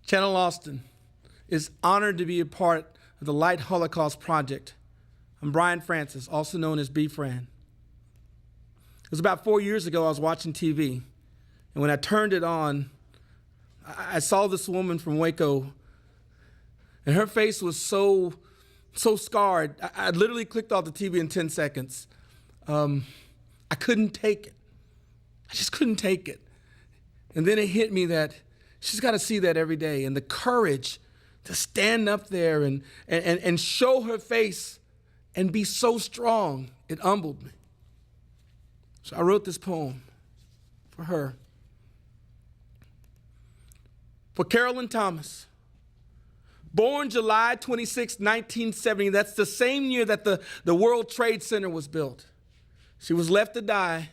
channelAustin is honored to be a part of the Light Holocaust Project. I'm Brian Francis, also known as B-Fran. It was about 4 years ago I was watching TV, and when I turned it on, I saw this woman from Waco, and her face was so scarred. I literally clicked off the TV in 10 seconds. I couldn't take it. I just couldn't take it. And then it hit me that she's got to see that every day, and the courage to stand up there and show her face and be so strong, it humbled me. So I wrote this poem for her. For Carolyn Thomas, born July 26, 1970, that's the same year that the World Trade Center was built. She was left to die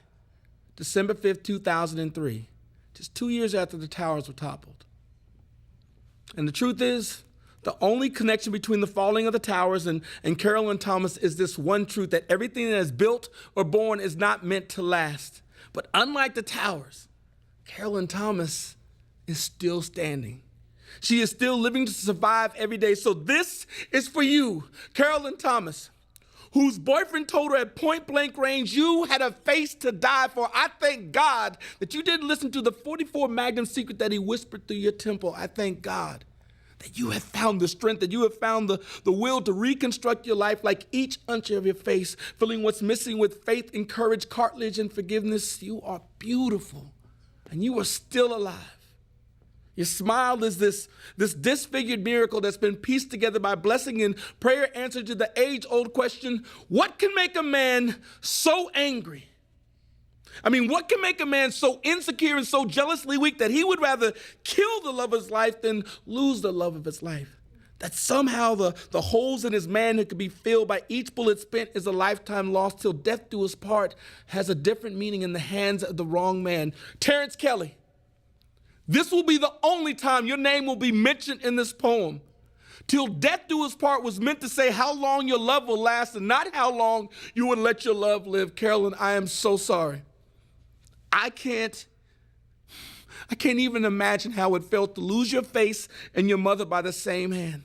December 5th, 2003, just 2 years after the towers were toppled. And the truth is, the only connection between the falling of the towers and Carolyn Thomas is this one truth, that everything that is built or born is not meant to last. But unlike the towers, Carolyn Thomas is still standing. She is still living to survive every day. So this is for you, Carolyn Thomas, whose boyfriend told her at point blank range, you had a face to die for. I thank God that you didn't listen to the 44 Magnum secret that he whispered through your temple. I thank God that you have found the strength, that you have found the will to reconstruct your life like each inch of your face, filling what's missing with faith and courage, cartilage and forgiveness. You are beautiful, and you are still alive. Your smile is this disfigured miracle that's been pieced together by blessing and prayer, answer to the age-old question, what can make a man so angry? I mean, what can make a man so insecure and so jealously weak that he would rather kill the love of his life than lose the love of his life? That somehow the holes in his manhood could be filled by each bullet spent is a lifetime lost till death do us part has a different meaning in the hands of the wrong man. Terrence Kelly, this will be the only time your name will be mentioned in this poem. Till death do us part was meant to say how long your love will last and not how long you would let your love live. Carolyn, I am so sorry. I can't even imagine how it felt to lose your face and your mother by the same hand.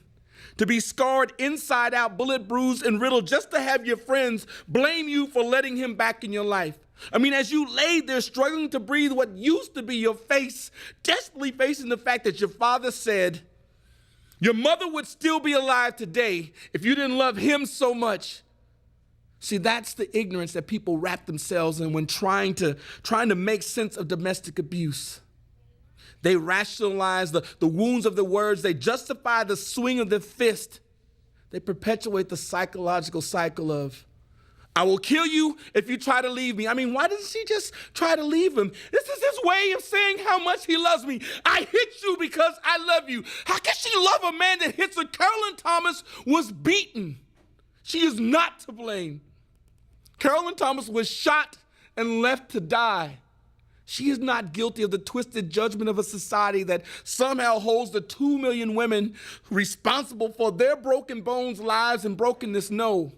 To be scarred inside out, bullet bruised and riddled, just to have your friends blame you for letting him back in your life. I mean, as you laid there struggling to breathe what used to be your face, desperately facing the fact that your father said your mother would still be alive today if you didn't love him so much. See, that's the ignorance that people wrap themselves in when trying to make sense of domestic abuse. They rationalize the wounds of the words. They justify the swing of the fist. They perpetuate the psychological cycle of, I will kill you if you try to leave me. I mean, why doesn't she just try to leave him? This is his way of saying how much he loves me. I hit you because I love you. How can she love a man that hits her? Carolyn Thomas was beaten. She is not to blame. Carolyn Thomas was shot and left to die. She is not guilty of the twisted judgment of a society that somehow holds the 2 million women responsible for their broken bones, lives, and brokenness. No.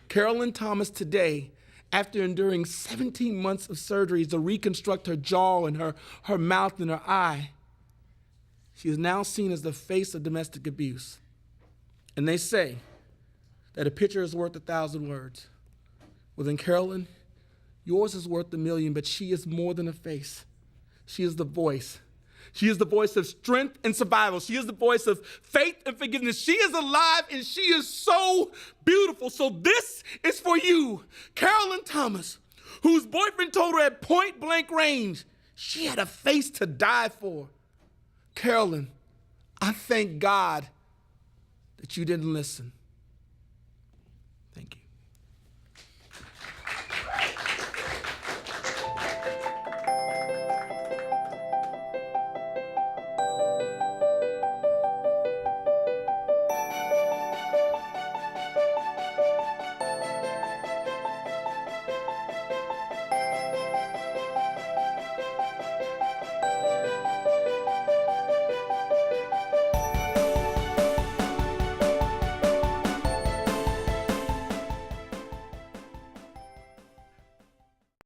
Carolyn Thomas today, after enduring 17 months of surgeries to reconstruct her jaw and her mouth and her eye, she is now seen as the face of domestic abuse. And they say that a picture is worth 1,000 words. Well then, Carolyn, yours is worth 1,000,000, but she is more than a face. She is the voice. She is the voice of strength and survival. She is the voice of faith and forgiveness. She is alive and she is so beautiful. So this is for you, Carolyn Thomas, whose boyfriend told her at point blank range she had a face to die for. Carolyn, I thank God that you didn't listen.